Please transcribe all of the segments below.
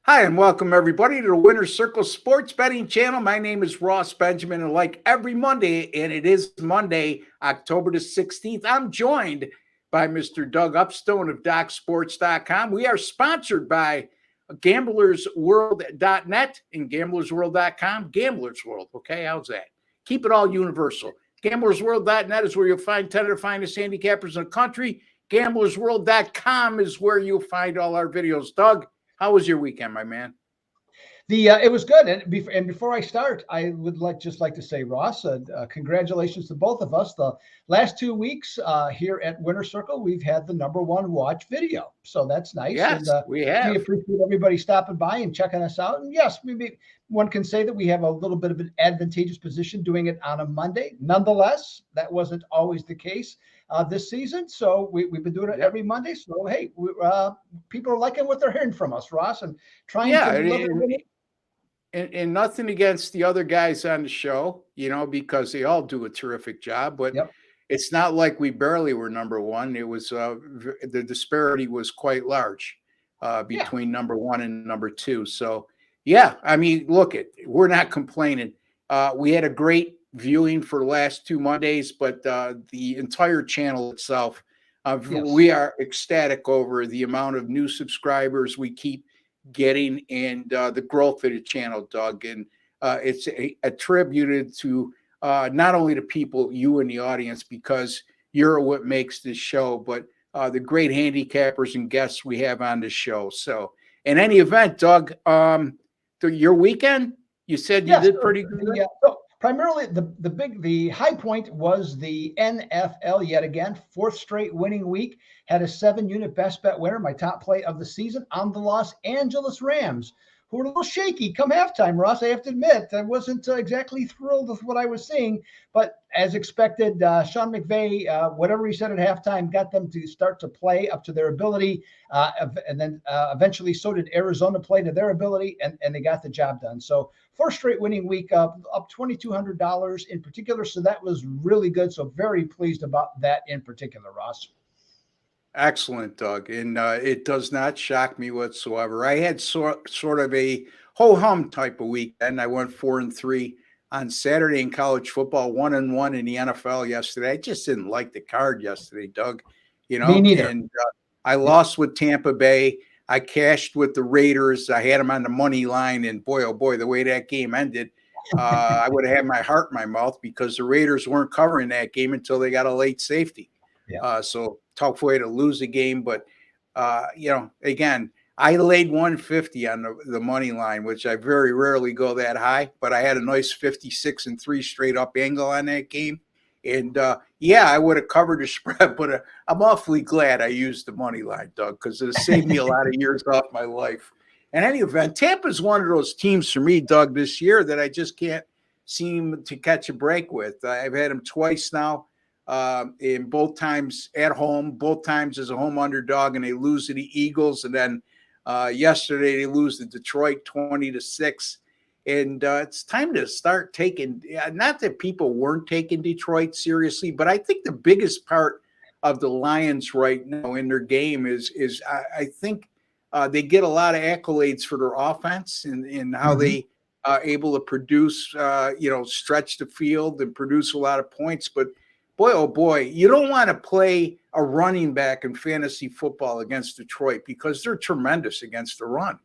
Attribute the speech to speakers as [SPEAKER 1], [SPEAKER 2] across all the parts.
[SPEAKER 1] Hi, and welcome everybody to the Winner's Circle Sports Betting Channel. My name is Ross Benjamin, and like every Monday, and it is Monday, October the 16th, I'm joined by Mr. Doug Upstone of DocSports.com. We are sponsored by gamblersWORLD.net and gamblersWORLD.com. Gamblers World, okay? How's that? Keep it all universal. GamblersWORLD.net is where you'll find 10 of the finest handicappers in the country. GamblersWORLD.com is where you'll find all our videos. Doug, how was your weekend, my man?
[SPEAKER 2] It was good, and before I start, I would like to say, Ross, congratulations to both of us. The last 2 weeks here at Winner Circle, we've had the #1 watch video, so that's nice.
[SPEAKER 1] Yes,
[SPEAKER 2] and
[SPEAKER 1] we have.
[SPEAKER 2] We appreciate everybody stopping by and checking us out. And yes, maybe one can say that we have a little bit of an advantageous position doing it on a Monday. Nonetheless, that wasn't always the case this season, so we've been doing it every Monday. So hey, people are liking what they're hearing from us, Ross, and trying to deliver.
[SPEAKER 1] And nothing against the other guys on the show, because they all do a terrific job. But it's not like we barely were #1. It was the disparity was quite large between #1 and #2. So, I mean, we're not complaining. We had a great viewing for the last 2 Mondays, but the entire channel itself, we are ecstatic over the amount of new subscribers we keep getting and the growth of the channel, Doug. And it's attributed to not only the people, you and the audience, because you're what makes this show, but the great handicappers and guests we have on the show. So in any event, Doug, your weekend, you said you did pretty good.
[SPEAKER 2] Yeah. So primarily the high point was the NFL yet again, 4th straight winning week. Had a 7-unit best bet winner, my top play of the season, on the Los Angeles Rams, who were a little shaky come halftime, Ross. I have to admit, I wasn't exactly thrilled with what I was seeing, but as expected, Sean McVay, whatever he said at halftime, got them to start to play up to their ability, and then eventually so did Arizona play to their ability, and they got the job done. So 4th straight winning week, up $2,200 in particular, so that was really good. So very pleased about that in particular, Ross.
[SPEAKER 1] Excellent, Doug. And it does not shock me whatsoever. I had sort of a ho-hum type of weekend. I went 4-3 on Saturday in college football, 1-1 in the NFL yesterday. I just didn't like the card yesterday, Doug.
[SPEAKER 2] Me neither.
[SPEAKER 1] And I lost with Tampa Bay. I cashed with the Raiders. I had them on the money line, and boy, oh boy, the way that game ended, I would have had my heart in my mouth because the Raiders weren't covering that game until they got a late safety. So tough way to lose a game. But, again, I laid 150 on the money line, which I very rarely go that high. But I had a nice 56-3 straight up angle on that game. And, I would have covered the spread. But I'm awfully glad I used the money line, Doug, because it saved me a lot of years off my life. In any event, Tampa's one of those teams for me, Doug, this year that I just can't seem to catch a break with. I've had them twice now. In both times at home, both times as a home underdog, and they lose to the Eagles. And then yesterday they lose to Detroit 20-6. And it's time to start taking, not that people weren't taking Detroit seriously, but I think the biggest part of the Lions right now in their game is I think they get a lot of accolades for their offense and how they are able to produce, stretch the field and produce a lot of points. But boy, oh boy, you don't want to play a running back in fantasy football against Detroit because they're tremendous against the run.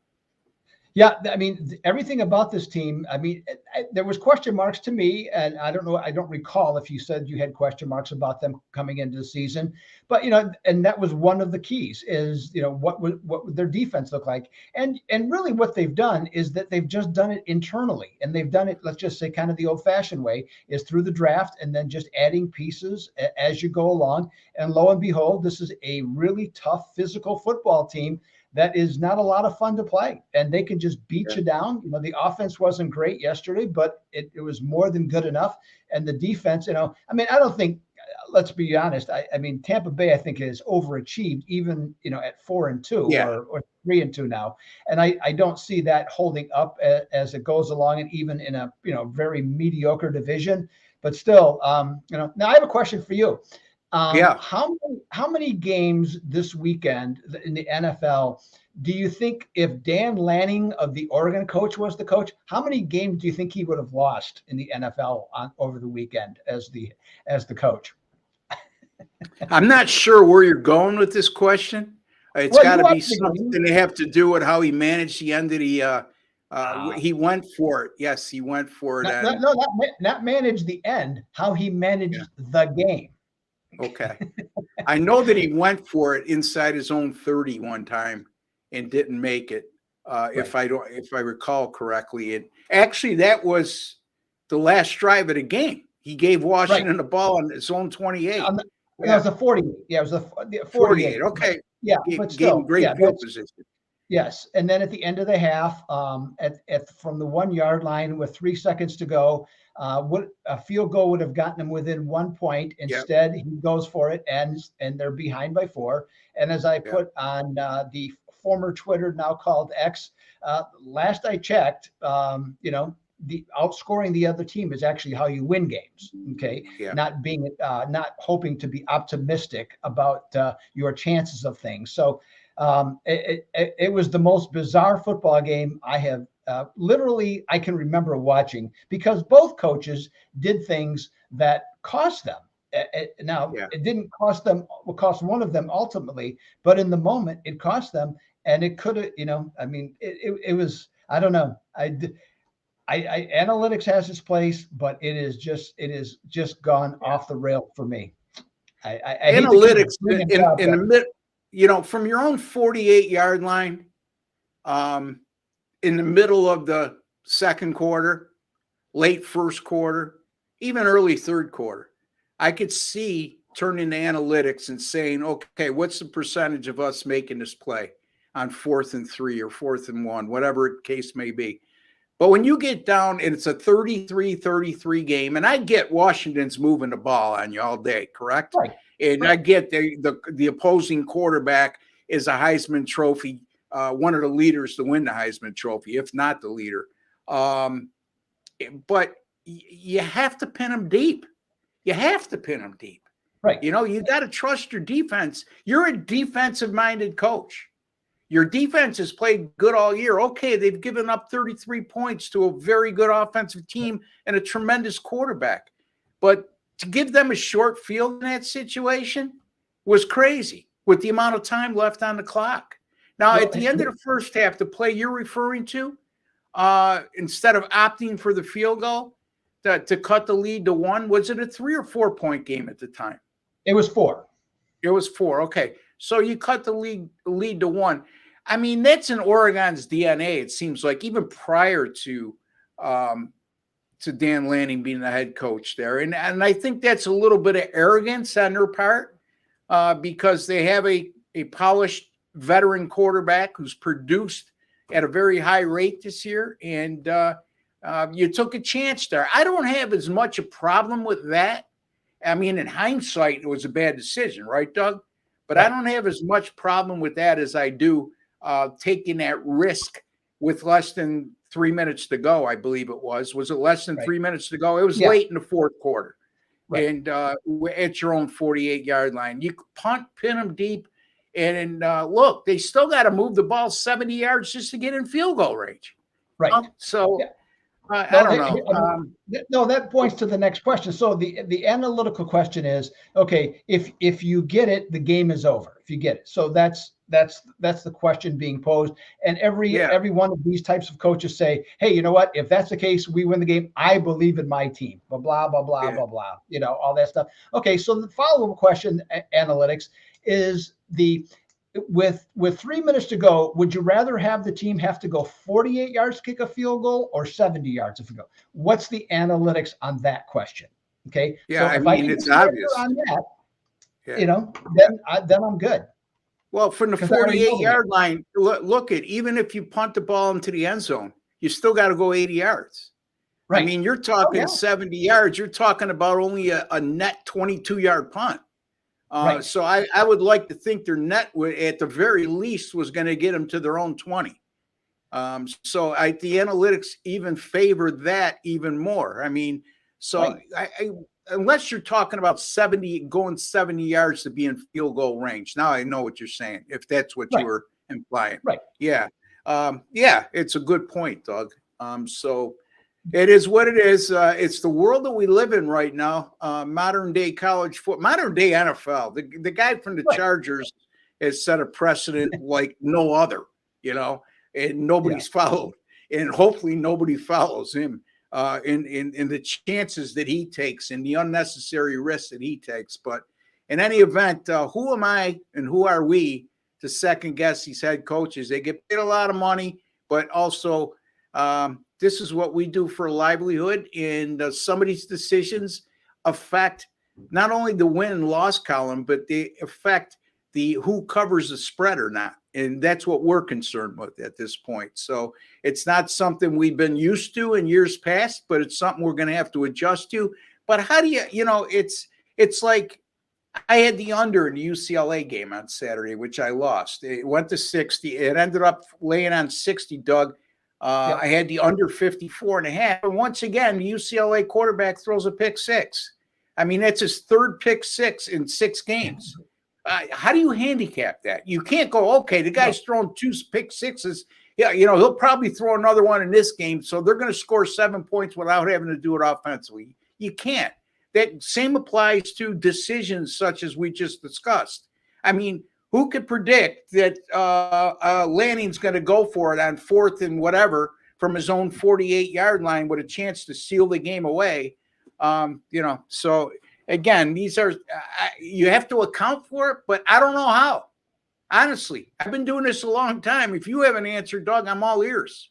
[SPEAKER 2] Yeah, I mean, everything about this team, I mean, there was question marks to me, and I don't know, I don't recall if you said you had question marks about them coming into the season, but, and that was one of the keys is, what would their defense look like? And really what they've done is that they've just done it internally, and they've done it, let's just say kind of the old fashioned way, is through the draft and then just adding pieces as you go along. And lo and behold, this is a really tough physical football team that is not a lot of fun to play, and they can just beat you down. The offense wasn't great yesterday, but it was more than good enough. And the defense, I don't think, let's be honest. I mean, Tampa Bay, I think, has overachieved even, at 4-2 or 3-2 now. And I don't see that holding up as it goes along, and even in a, very mediocre division, but still, now I have a question for you. How many games this weekend in the NFL do you think if Dan Lanning of the Oregon coach was the coach, how many games do you think he would have lost in the NFL over the weekend as the coach?
[SPEAKER 1] I'm not sure where you're going with this question. It's got to be something they have to do with how he managed the end of the. He went for it. Yes, he went for it.
[SPEAKER 2] Not manage the end. How he managed the game.
[SPEAKER 1] Okay, I know that he went for it inside his own 30 one time and didn't make it. If I recall correctly, and actually that was the last drive of the game. He gave Washington the ball on his own 28.
[SPEAKER 2] It was a 48. Yeah, it was a 48.
[SPEAKER 1] Okay.
[SPEAKER 2] Yeah, but still,
[SPEAKER 1] great field position.
[SPEAKER 2] Yes, and then at the end of the half, from the 1 yard line with 3 seconds to go, what a field goal would have gotten him within 1 point. Instead, he goes for it, and they're behind by 4. And as I put on the former Twitter, now called X, last I checked, the outscoring the other team is actually how you win games. Okay, not not hoping to be optimistic about your chances of things. So it was the most bizarre football game I have literally I can remember watching, because both coaches did things that cost them. It didn't cost them. It cost one of them ultimately, but in the moment it cost them, and it could have. It was. I don't know. Analytics has its place, but it is just gone off the rail for me.
[SPEAKER 1] Analytics in the mid, from your own 48-yard line, in the middle of the second quarter, late first quarter, even early third quarter, I could see turning to analytics and saying, okay, what's the percentage of us making this play on 4th and 3 or 4th and 1, whatever the case may be. But when you get down and it's a 33-33 game, and I get Washington's moving the ball on you all day, correct?
[SPEAKER 2] Right.
[SPEAKER 1] And I get the opposing quarterback is a Heisman Trophy, one of the leaders to win the Heisman Trophy, if not the leader. But you have to pin them deep. You have to pin them deep.
[SPEAKER 2] Right.
[SPEAKER 1] You got to trust your defense. You're a defensive-minded coach. Your defense has played good all year. Okay, they've given up 33 points to a very good offensive team and a tremendous quarterback. But to give them a short field in that situation was crazy with the amount of time left on the clock. Now, at the end of the first half, the play you're referring to, instead of opting for the field goal to cut the lead to 1, was it a 3 or 4 point game at the time?
[SPEAKER 2] It was 4.
[SPEAKER 1] It was 4. Okay. So you cut the lead to 1. I mean, that's in Oregon's DNA. It seems like, even prior to Dan Lanning being the head coach there, and I think that's a little bit of arrogance on their part, because they have a polished veteran quarterback who's produced at a very high rate this year, and you took a chance there. I don't have as much a problem with that. I mean, in hindsight, it was a bad decision, right, Doug? But I don't have as much problem with that as I do taking that risk with less than 3 minutes to go, I believe it was. Was it less than 3 minutes to go? It was late in the fourth quarter. Right. And at your own 48-yard line. You punt, pin them deep, and look, they still got to move the ball 70 yards just to get in field goal range.
[SPEAKER 2] Right.
[SPEAKER 1] So I don't know.
[SPEAKER 2] No, that points to the next question. So the analytical question is, okay, if you get it, the game is over. If you get it, so that's the question being posed. And every one of these types of coaches say, hey, you know what? If that's the case, we win the game. I believe in my team. Blah blah blah blah blah blah. All that stuff. Okay, so the follow-up question, analytics, is with 3 minutes to go, would you rather have the team have to go 48 yards to kick a field goal or 70 yards to field goal? What's the analytics on that question? Okay.
[SPEAKER 1] Yeah, so I mean, it's obvious
[SPEAKER 2] on that. Then I'm good.
[SPEAKER 1] Well, from the 48-yard line, look at, even if you punt the ball into the end zone, you still got to go 80 yards. Right. I mean, you're talking 70 yards. You're talking about only a net 22-yard punt. Right. So I would like to think their net, at the very least, was going to get them to their own 20. So the analytics even favored that even more. I mean, so unless you're talking about going 70 yards to be in field goal range. Now I know what you're saying, if that's what you were implying.
[SPEAKER 2] Right.
[SPEAKER 1] Yeah. Yeah, it's a good point, Doug. So it is what it is. It's the world that we live in right now. Modern day college football, modern day NFL. The guy from the
[SPEAKER 2] Right.
[SPEAKER 1] Chargers has set a precedent like no other, and nobody's followed, and hopefully nobody follows him in the chances that he takes and the unnecessary risks that he takes. But in any event, who am I and who are we to second guess these head coaches? They get paid a lot of money, but also this is what we do for a livelihood, and some of these decisions affect not only the win and loss column, but they affect the who covers the spread or not. And that's what we're concerned with at this point. So it's not something we've been used to in years past, but it's something we're going to have to adjust to. But how do you, it's like I had the under in the UCLA game on Saturday, which I lost. It went to 60. It ended up laying on 60, Doug. I had the under 54.5. And once again, the UCLA quarterback throws a pick six. I mean, that's his third pick six in 6 games. How do you handicap that? You can't go, okay, the guy's thrown 2 pick sixes. Yeah, he'll probably throw another one in this game. So they're going to score 7 points without having to do it offensively. You can't. That same applies to decisions such as we just discussed. I mean, who could predict that Lanning's going to go for it on 4th and whatever from his own 48-yard line with a chance to seal the game away? So again, these are you have to account for it, but I don't know how. Honestly, I've been doing this a long time. If you have an answer, Doug, I'm all ears.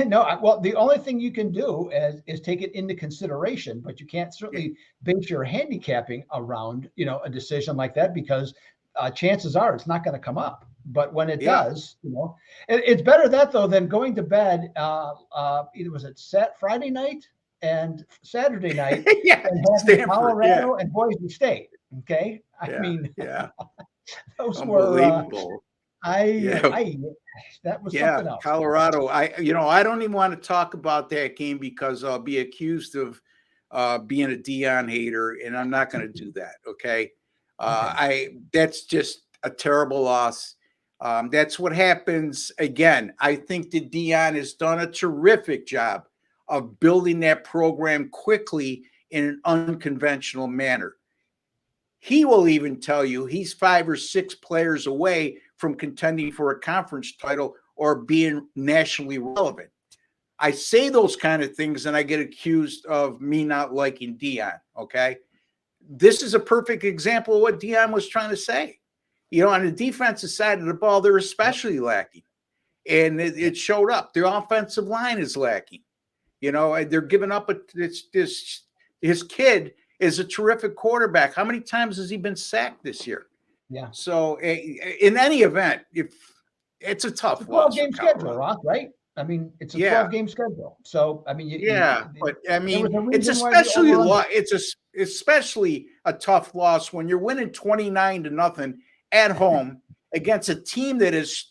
[SPEAKER 2] No, well, the only thing you can do is take it into consideration, but you can't certainly base your handicapping around, a decision like that, because chances are it's not going to come up. But when it does, it's better that though than going to bed. Either was it Friday night and Saturday night, and having Colorado and Boise State. Okay, I mean, those
[SPEAKER 1] unbelievable.
[SPEAKER 2] Were. That was something else.
[SPEAKER 1] Colorado. I don't even want to talk about that game because I'll be accused of being a Deion hater, and I'm not going to do that. Okay. That's just a terrible loss. That's what happens. Again, I think that Deion has done a terrific job of building that program quickly in an unconventional manner. He will even tell you he's 5 or 6 players away from contending for a conference title or being nationally relevant. I say those kind of things and I get accused of me not liking Deion. Okay. This is a perfect example of what Deion was trying to say. On the defensive side of the ball, they're especially lacking. And it showed up. Their offensive line is lacking. They're giving up. His kid is a terrific quarterback. How many times has he been sacked this year?
[SPEAKER 2] Yeah.
[SPEAKER 1] So in any event, if it's a tough
[SPEAKER 2] 12-game schedule, Ross, right? I mean, it's a 12-game schedule. So, I mean,
[SPEAKER 1] but I mean, it's especially a tough loss when you're winning 29-0 at home against a team that is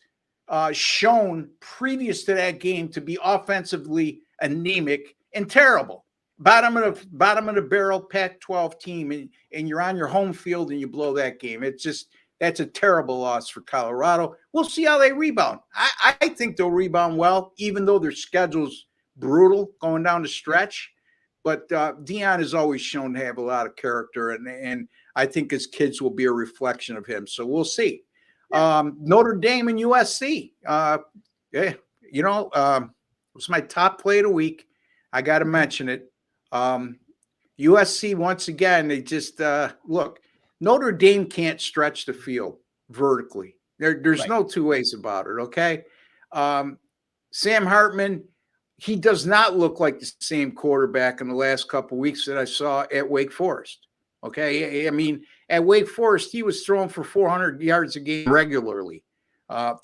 [SPEAKER 1] shown previous to that game to be offensively anemic and terrible. Bottom of the barrel Pac-12 team, and you're on your home field and you blow that game. That's a terrible loss for Colorado. We'll see how they rebound. I think they'll rebound well, even though their schedule's brutal going down the stretch. But Deion is always shown to have a lot of character, and I think his kids will be a reflection of him. So we'll see. Notre Dame and USC. It was my top play of the week. I got to mention it. USC, once again, they just look. Notre Dame can't stretch the field vertically. There's no 2 ways about it. Okay, Sam Hartman, he does not look like the same quarterback in the last couple of weeks that I saw at Wake Forest. Okay, I mean, at Wake Forest, he was throwing for 400 yards a game regularly,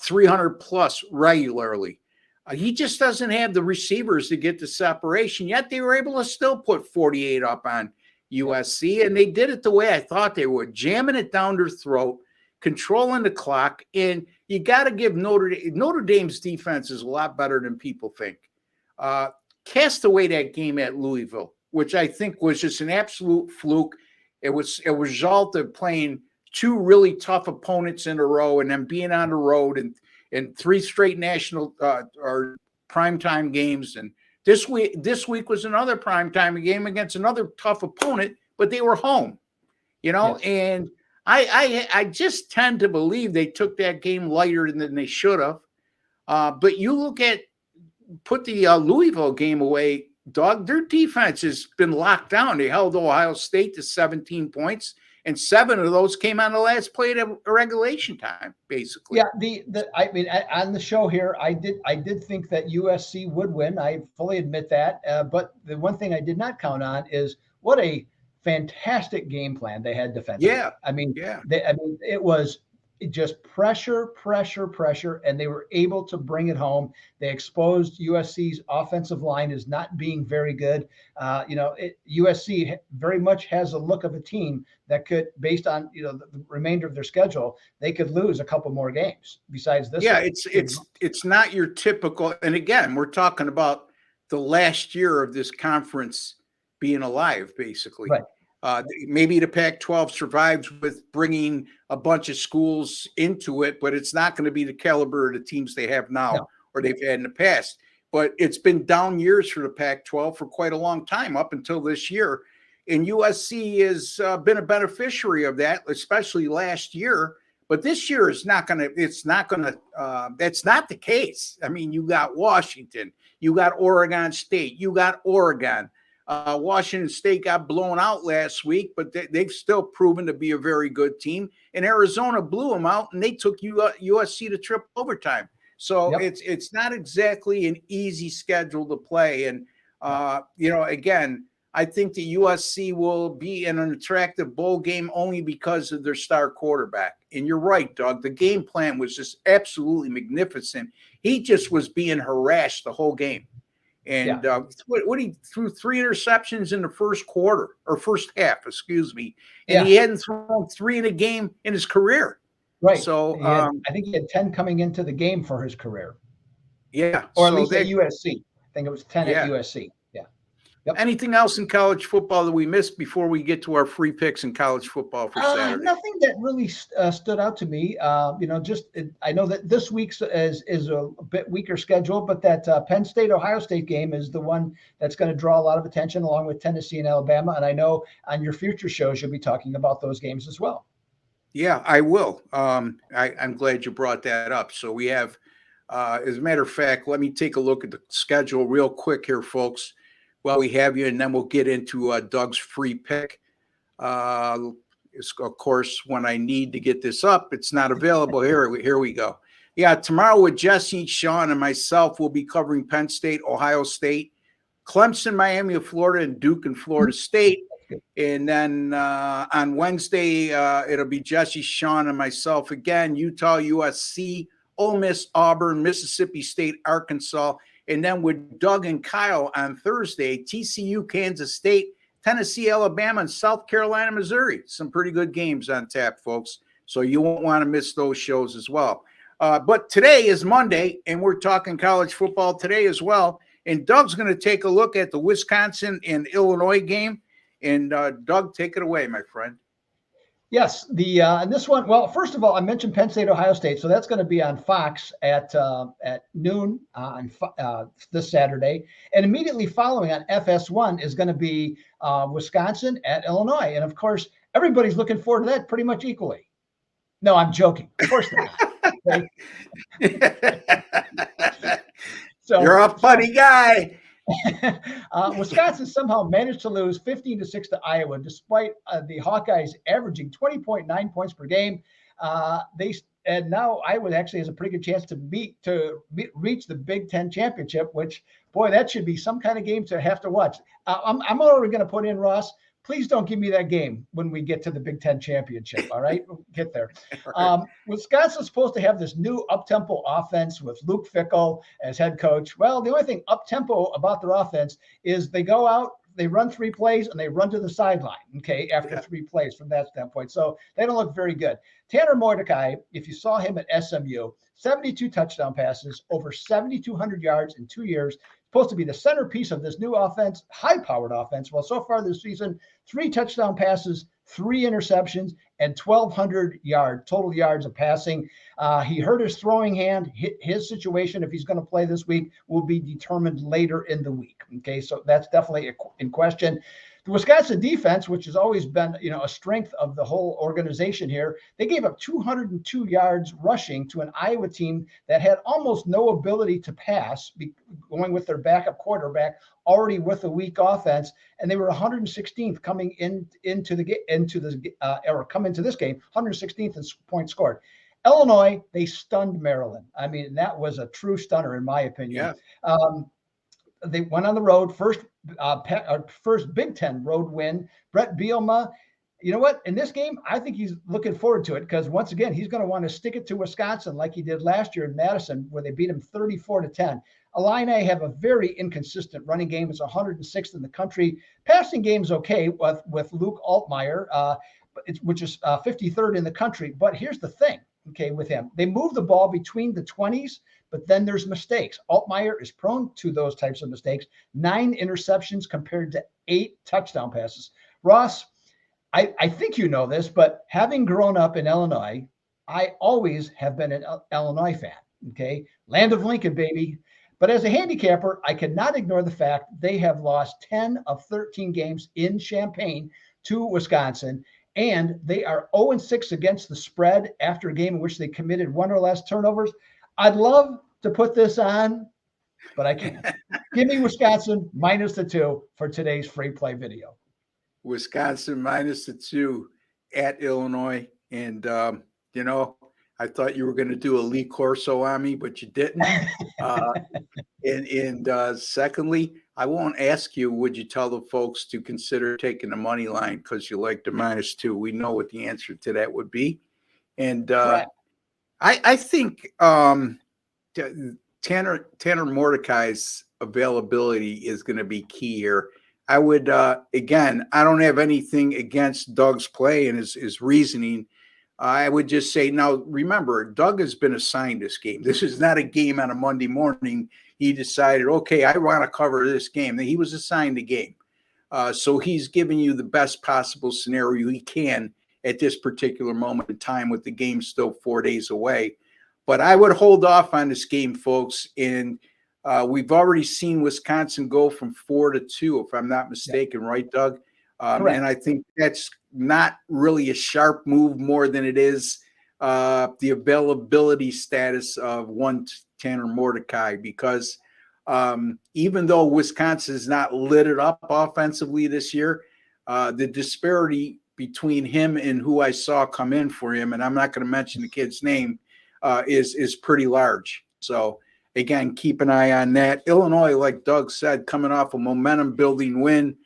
[SPEAKER 1] 300 plus regularly. He just doesn't have the receivers to get the separation, yet they were able to still put 48 up on USC, and they did it the way I thought they would, jamming it down their throat, controlling the clock, and you got to give Notre Dame's defense is a lot better than people think. Cast away that game at Louisville, which I think was just an absolute fluke. It was a result of playing 2 really tough opponents in a row and then being on the road and 3 straight national or primetime games. And this week was another primetime game against another tough opponent, but they were home,
[SPEAKER 2] Yes.
[SPEAKER 1] and I just tend to believe they took that game lighter than they should have. But you put the Louisville game away, Doug, their defense has been locked down. They held Ohio State to 17 points, and 7 of those came on the last play of regulation time, basically.
[SPEAKER 2] Yeah, I mean, on the show here, I did think that USC would win. I fully admit that. But the one thing I did not count on is what a fantastic game plan they had defensively.
[SPEAKER 1] Yeah.
[SPEAKER 2] I mean,
[SPEAKER 1] Yeah.
[SPEAKER 2] It was just pressure, and they were able to bring it home. They exposed USC's offensive line as not being very good. USC very much has a look of a team that could, based on the remainder of their schedule, they could lose a couple more games besides this.
[SPEAKER 1] Yeah,
[SPEAKER 2] one.
[SPEAKER 1] it's not your typical. And again, we're talking about the last year of this conference being alive, basically.
[SPEAKER 2] Right.
[SPEAKER 1] Maybe the Pac-12 survives with bringing a bunch of schools into it, but it's not going to be the caliber of the teams they have now or they've had in the past. But it's been down years for the Pac-12 for quite a long time, up until this year. And USC has been a beneficiary of that, especially last year. But this year is not going to, that's not the case. I mean, you got Washington, you got Oregon State, you got Oregon. Washington State got blown out last week, but they've still proven to be a very good team. And Arizona blew them out, and they took USC to triple overtime. So it's not exactly an easy schedule to play. And, again, I think the USC will be in an attractive bowl game only because of their star quarterback. And you're right, Doug. The game plan was just absolutely magnificent. He just was being harassed the whole game. And what he threw 3 interceptions in the first half, excuse me. And he hadn't thrown 3 in a game in his career.
[SPEAKER 2] Right.
[SPEAKER 1] So
[SPEAKER 2] I think he had 10 coming into the game for his career.
[SPEAKER 1] Yeah.
[SPEAKER 2] Or at least at USC. I think it was 10 at USC. Yep.
[SPEAKER 1] Anything else in college football that we missed before we get to our free picks in college football for Saturday?
[SPEAKER 2] Nothing that really stood out to me. I know that this week's is a bit weaker schedule, but that Penn State-Ohio State game is the one that's going to draw a lot of attention, along with Tennessee and Alabama. And I know on your future shows you'll be talking about those games as well.
[SPEAKER 1] Yeah, I will. I'm glad you brought that up. So we have, as a matter of fact, let me take a look at the schedule real quick here, folks, while we have you, and then we'll get into Doug's free pick. Of course, when I need to get this up, it's not available. Here we go. Yeah, tomorrow with Jesse, Sean, and myself, we'll be covering Penn State, Ohio State, Clemson, Miami of Florida, and Duke and Florida State. And then on Wednesday, it'll be Jesse, Sean, and myself again, Utah, USC, Ole Miss, Auburn, Mississippi State, Arkansas. And then with Doug and Kyle on Thursday, TCU, Kansas State, Tennessee, Alabama, and South Carolina, Missouri. Some pretty good games on tap, folks. So you won't want to miss those shows as well. But today is Monday, and we're talking college football today as well. And Doug's going to take a look at the Wisconsin and Illinois game. And Doug, take it away, my friend.
[SPEAKER 2] Yes, and this one. Well, first of all, I mentioned Penn State, Ohio State, so that's going to be on Fox at noon on this Saturday, and immediately following on FS1 is going to be Wisconsin at Illinois, and of course, everybody's looking forward to that pretty much equally. No, I'm joking. Of course not. So
[SPEAKER 1] you're a funny guy.
[SPEAKER 2] Wisconsin somehow managed to lose 15-6 to Iowa, despite the Hawkeyes averaging 20.9 points per game. And now Iowa actually has a pretty good chance to reach the Big Ten championship, which, boy, that should be some kind of game to have to watch. I'm already going to put in, Ross, please don't give me that game when we get to the Big Ten championship. All right, we'll get there. Wisconsin's supposed to have this new up-tempo offense with Luke Fickell as head coach. Well, the only thing up-tempo about their offense is they go out, they run 3 plays, and they run to the sideline, after 3 plays from that standpoint. So they don't look very good. Tanner Mordecai, if you saw him at SMU, 72 touchdown passes, over 7,200 yards in 2 years, supposed to be the centerpiece of this new offense, high-powered offense. Well, so far this season, 3 touchdown passes, 3 interceptions, and 1,200 total yards of passing. He hurt his throwing hand. His situation, if he's going to play this week, will be determined later in the week. Okay, so that's definitely in question. The Wisconsin defense, which has always been, a strength of the whole organization here, they gave up 202 yards rushing to an Iowa team that had almost no ability to pass, going with their backup quarterback, already with a weak offense, and they were 116th coming into this game, 116th in points scored. Illinois, they stunned Maryland. I mean, that was a true stunner in my opinion.
[SPEAKER 1] Yeah.
[SPEAKER 2] They went on the road, first Big Ten road win. Brett Bielema, you know what? In this game, I think he's looking forward to it because once again, he's going to want to stick it to Wisconsin like he did last year in Madison, where they beat him 34-10. Illini have a very inconsistent running game. It's 106th in the country. Passing game's okay with Luke Altmaier, which is 53rd in the country. But here's the thing, okay, with him. They move the ball between the 20s, but then there's mistakes. Altmaier is prone to those types of mistakes. 9 interceptions compared to 8 touchdown passes. Ross, I think you know this, but having grown up in Illinois, I always have been an Illinois fan, okay? Land of Lincoln, baby. But as a handicapper, I cannot ignore the fact they have lost 10 of 13 games in Champaign to Wisconsin, and they are 0-6 against the spread after a game in which they committed 1 or less turnovers. I'd love to put this on, but I can't. Give me Wisconsin minus the 2 for today's free play video.
[SPEAKER 1] Wisconsin minus the 2 at Illinois. And, I thought you were going to do a Lee Corso on me, but you didn't. Secondly, I won't ask you, would you tell the folks to consider taking the money line because you like the minus 2? We know what the answer to that would be. And I think Tanner Mordecai's availability is going to be key here. I would, again, I don't have anything against Doug's play and his reasoning. I would just say, now, remember, Doug has been assigned this game. This is not a game on a Monday morning. He decided, okay, I want to cover this game. He was assigned the game. So he's giving you the best possible scenario he can at this particular moment in time with the game still 4 days away. But I would hold off on this game, folks. And we've already seen Wisconsin go from 4-2, if I'm not mistaken, right, Doug? And I think that's not really a sharp move more than it is the availability status of one Tanner Mordecai, because even though Wisconsin has not lit it up offensively this year, the disparity between him and who I saw come in for him, and I'm not going to mention the kid's name, is pretty large. So, again, keep an eye on that. Illinois, like Doug said, coming off a momentum-building win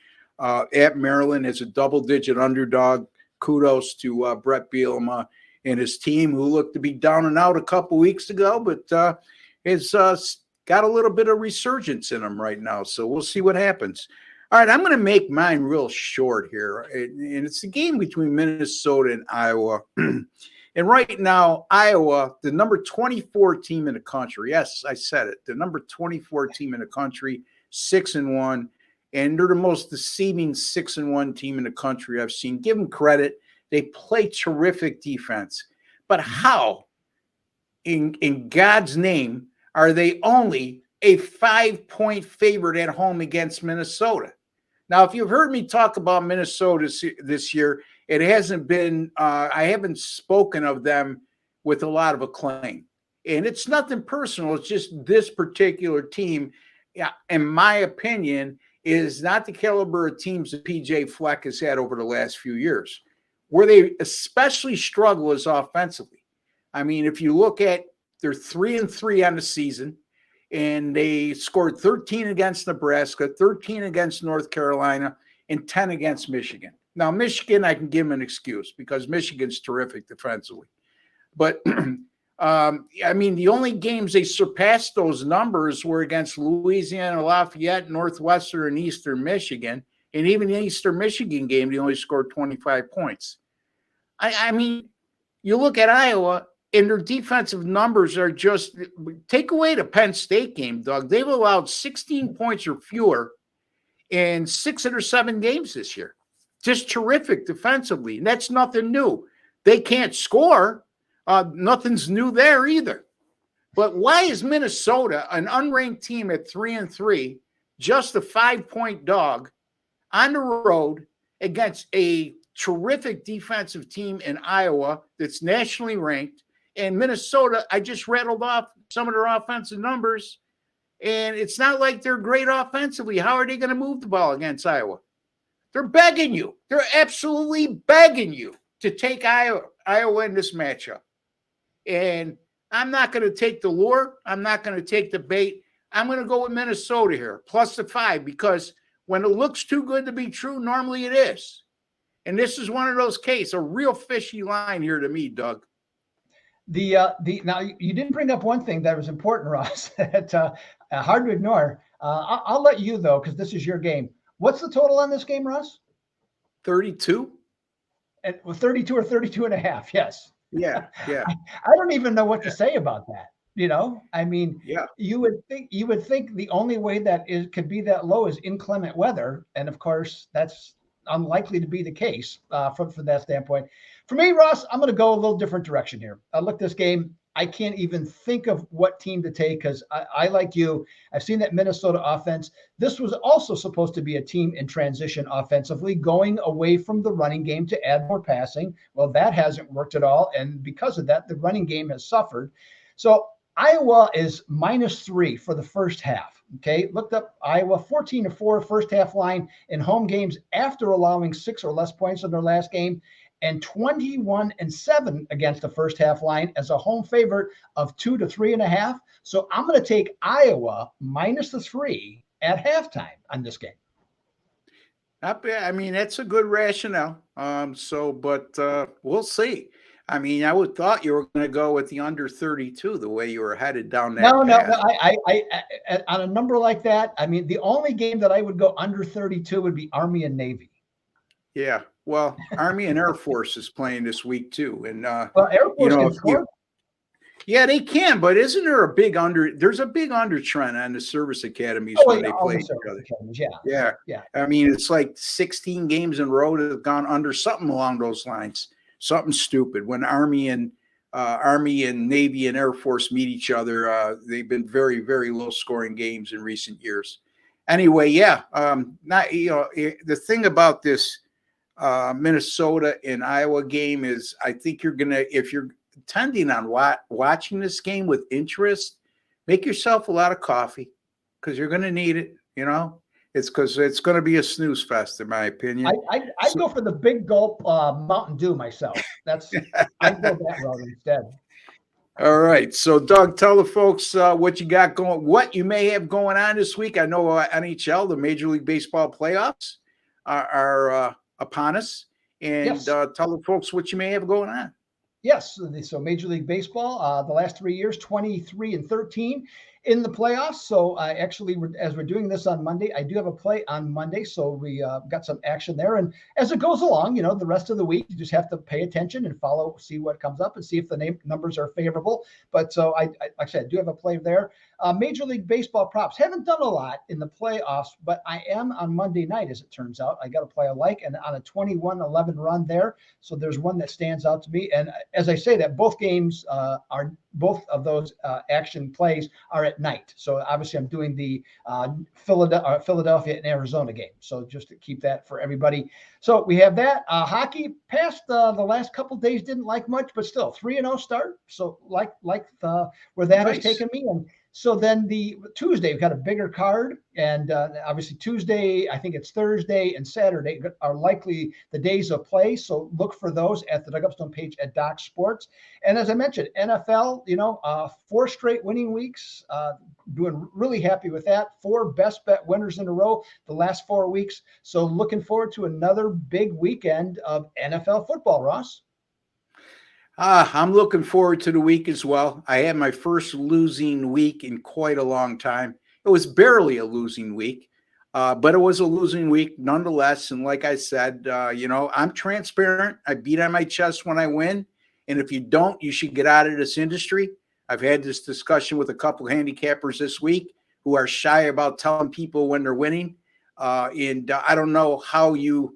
[SPEAKER 1] at Maryland as a double-digit underdog. Kudos to Brett Bielema and his team, who looked to be down and out a couple weeks ago, but has got a little bit of resurgence in them right now. So we'll see what happens. All right, I'm going to make mine real short here, and it's a game between Minnesota and Iowa. And right now, Iowa, the number 24 team in the country. Yes, I said it. The number 24 team in the country, 6-1. And they're the most deceiving 6-1 team in the country I've seen. Give them credit. They play terrific defense. But how, in God's name, are they only a 5-point favorite at home against Minnesota? Now, if you've heard me talk about Minnesota this year, it hasn't been, I haven't spoken of them with a lot of acclaim. And it's nothing personal. It's just this particular team, in my opinion, is not the caliber of teams that PJ Fleck has had over the last few years. Where they especially struggle is offensively. I mean, if you look at, they're 3-3 on the season, and they scored 13 against Nebraska, 13 against North Carolina, and 10 against Michigan. Now, Michigan, I can give them an excuse because Michigan's terrific defensively. But, I mean, the only games they surpassed those numbers were against Louisiana, Lafayette, Northwestern, and Eastern Michigan. And even the Eastern Michigan game, they only scored 25 points. I mean, you look at Iowa, and their defensive numbers are just – take away the Penn State game, Doug. They've allowed 16 points or fewer in 6 or 7 games this year. just terrific defensively. And that's nothing new. They can't score. Nothing's new there either. But why is Minnesota, an unranked team at 3-3, just a 5-point dog on the road against a terrific defensive team in Iowa that's nationally ranked? And Minnesota, I just rattled off some of their offensive numbers, and it's not like they're great offensively. How are they going to move the ball against Iowa? They're begging you. They're absolutely begging you to take Iowa in this matchup. And I'm not going to take the lure. I'm not going to take the bait. I'm going to go with Minnesota here, plus the 5, because when it looks too good to be true, normally it is. And this is one of those cases, a real fishy line here to me, Doug.
[SPEAKER 2] Now you didn't bring up one thing that was important, Ross. That hard to ignore. I'll let you though, because this is your game. What's the total on this game, Ross?
[SPEAKER 1] 32.
[SPEAKER 2] And 32 or 32 and a half. Yes.
[SPEAKER 1] Yeah.
[SPEAKER 2] I don't even know what to say about that. I mean,
[SPEAKER 1] yeah.
[SPEAKER 2] You would think the only way that it could be that low is inclement weather, and of course that's unlikely to be the case from that standpoint. For me, Ross, I'm going to go a little different direction here. I look this game. I can't even think of what team to take because I like you. I've seen that Minnesota offense. This was also supposed to be a team in transition offensively, going away from the running game to add more passing. Well, that hasn't worked at all. And because of that, the running game has suffered. So Iowa is -3 for the first half. Okay. Looked up Iowa 14-4 first half line in home games after allowing 6 or less points in their last game, and 21-7 against the first half line as a home favorite of 2 to 3.5. So I'm going to take Iowa -3 at halftime on this game.
[SPEAKER 1] Not bad. I mean, that's a good rationale. But we'll see. I mean, I would thought you were going to go with the under 32, the way you were headed down that path.
[SPEAKER 2] No. I on a number like that, I mean, the only game that I would go under 32 would be Army and Navy.
[SPEAKER 1] Yeah. Well, Army and Air Force is playing this week too. And
[SPEAKER 2] well, Air Force can score.
[SPEAKER 1] Yeah, they can, but isn't there a big there's a big under trend on the service academies when they play each other. Yeah. I mean, it's like 16 games in a row that have gone under, something along those lines. Something stupid. When Army and Navy and Air Force meet each other, they've been very, very low scoring games in recent years. Anyway, yeah. The thing about this Minnesota and Iowa game is, I think if you're intending on watching this game with interest, make yourself a lot of coffee because you're going to need it. It's because it's going to be a snooze fest, in my opinion.
[SPEAKER 2] I'd go for the big gulp Mountain Dew myself. I'd go that route instead.
[SPEAKER 1] All right. So, Doug, tell the folks what you got going, what you may have going on this week. I know NHL, the Major League Baseball playoffs, are upon us. And
[SPEAKER 2] yes.
[SPEAKER 1] Tell the folks what you may have going on.
[SPEAKER 2] Yes. So Major League Baseball, the last 3 years, 23-13 in the playoffs. So actually, as we're doing this on Monday, I do have a play on Monday. So we got some action there. And as it goes along, the rest of the week, you just have to pay attention and follow, see what comes up and see if the numbers are favorable. But so like I said, I do have a play there. Major League Baseball props. Haven't done a lot in the playoffs, but I am on Monday night, as it turns out. I got a play I like, and on a 21-11 run there. So there's one that stands out to me. And as I say that, both games both of those action plays are at night. So obviously I'm doing the Philadelphia and Arizona game. So just to keep that for everybody. So we have that. Hockey past the last couple days didn't like much, but still 3-0 start. So like where that has taken me. And so then the Tuesday, we've got a bigger card. And obviously Tuesday, I think it's Thursday and Saturday are likely the days of play. So look for those at the Doug Upstone page at Doc Sports. And as I mentioned, NFL, 4 straight winning weeks, doing really happy with that. 4 best bet winners in a row the last 4 weeks. So looking forward to another big weekend of NFL football, Ross.
[SPEAKER 1] I'm looking forward to the week as well. I had my first losing week in quite a long time. It was barely a losing week, but it was a losing week nonetheless. And like I said, I'm transparent. I beat on my chest when I win. And if you don't, you should get out of this industry. I've had this discussion with a couple handicappers this week who are shy about telling people when they're winning. And I don't know how you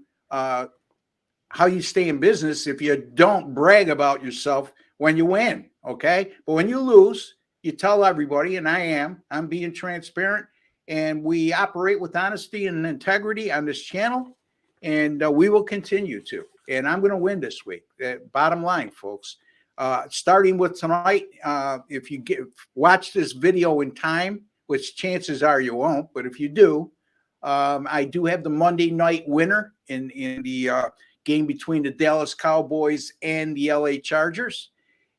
[SPEAKER 1] how you stay in business if you don't brag about yourself when you win, okay? But when you lose, you tell everybody, and I'm being transparent, and we operate with honesty and integrity on this channel, and we will continue to. And I'm going to win this week. Bottom line, folks. Starting with tonight, if you watch this video in time, which chances are you won't, but if you do, I do have the Monday night winner in the game between the Dallas Cowboys and the LA Chargers.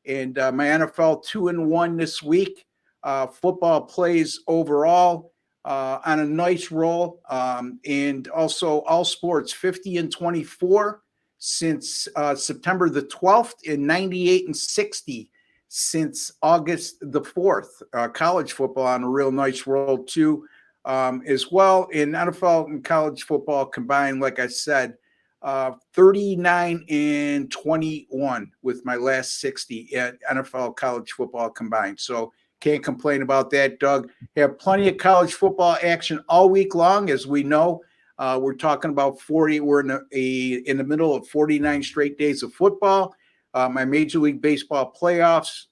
[SPEAKER 1] And my NFL 2-1 this week. Football plays overall on a nice roll. And also all sports 50-24 since September the 12th, and 98-60 since August the 4th. College football on a real nice roll too, as well. In NFL and college football combined, like I said, 39-21 with my last 60 at NFL college football combined. So can't complain about that, Doug. Have plenty of college football action all week long, as we know. We're talking about 40. We're in the middle of 49 straight days of football. My Major League Baseball playoffs,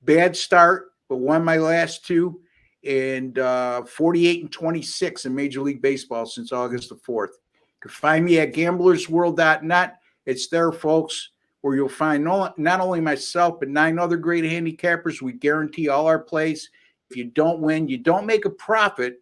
[SPEAKER 1] bad start, but won my last two, and 48-26 in Major League Baseball since August the 4th. You can find me at gamblersWORLD.net. It's there, folks, where you'll find not only myself, but 9 other great handicappers. We guarantee all our plays. If you don't win, you don't make a profit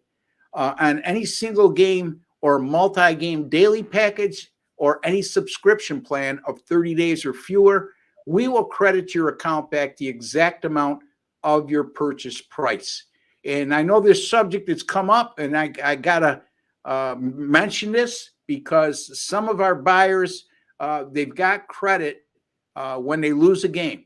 [SPEAKER 1] on any single game or multi-game daily package or any subscription plan of 30 days or fewer, we will credit your account back the exact amount of your purchase price. And I know this subject has come up, and I got to mention this because some of our buyers, they've got credit when they lose a game.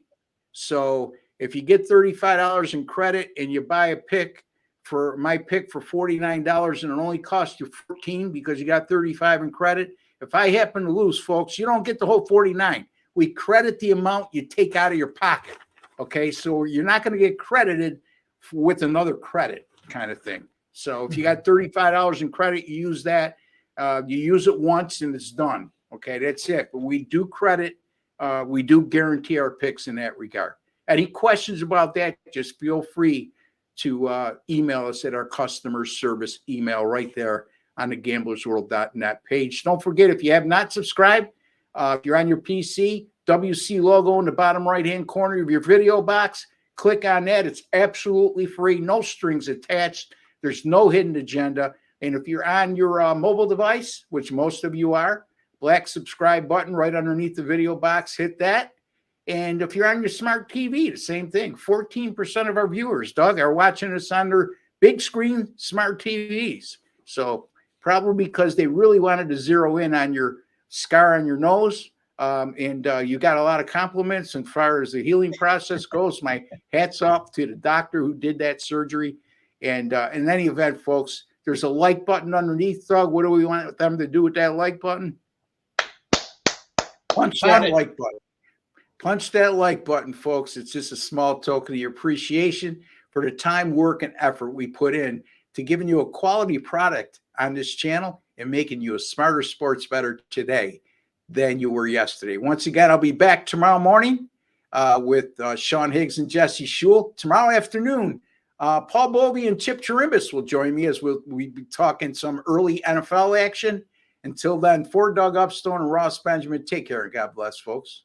[SPEAKER 1] So if you get $35 in credit and you buy a pick, for my pick for $49, and it only costs you $14 because you got 35 in credit. If I happen to lose, folks, you don't get the whole 49. We credit the amount you take out of your pocket. Okay, so you're not going to get credited with another credit kind of thing. So if you got $35 in credit, you use that. You use it once and it's done. Okay, that's it. But we do credit. We do guarantee our picks in that regard. Any questions about that, just feel free to email us at our customer service email right there on the gamblersworld.net page. Don't forget, if you have not subscribed, if you're on your PC, WC logo in the bottom right-hand corner of your video box, click on that. It's absolutely free, no strings attached. There's no hidden agenda. And if you're on your mobile device, which most of you are, black subscribe button right underneath the video box, hit that. And if you're on your smart TV, the same thing. 14% of our viewers, Doug, are watching us on their big screen smart TVs. So probably because they really wanted to zero in on your scar on your nose. And you got a lot of compliments. And as far as the healing process goes, my hat's off to the doctor who did that surgery. And in any event, folks, there's a like button underneath, Doug. What do we want them to do with that like button? Punch that like button. Punch that like button, folks. It's just a small token of your appreciation for the time, work, and effort we put in to giving you a quality product on this channel and making you a smarter sports bettor today than you were yesterday. Once again, I'll be back tomorrow morning with Sean Higgs and Jesse Schule. Tomorrow afternoon, Paul Bovey and Chip Chirimbus will join me as we'll be talking some early NFL action. Until then, for Doug Upstone and Ross Benjamin, take care and God bless, folks.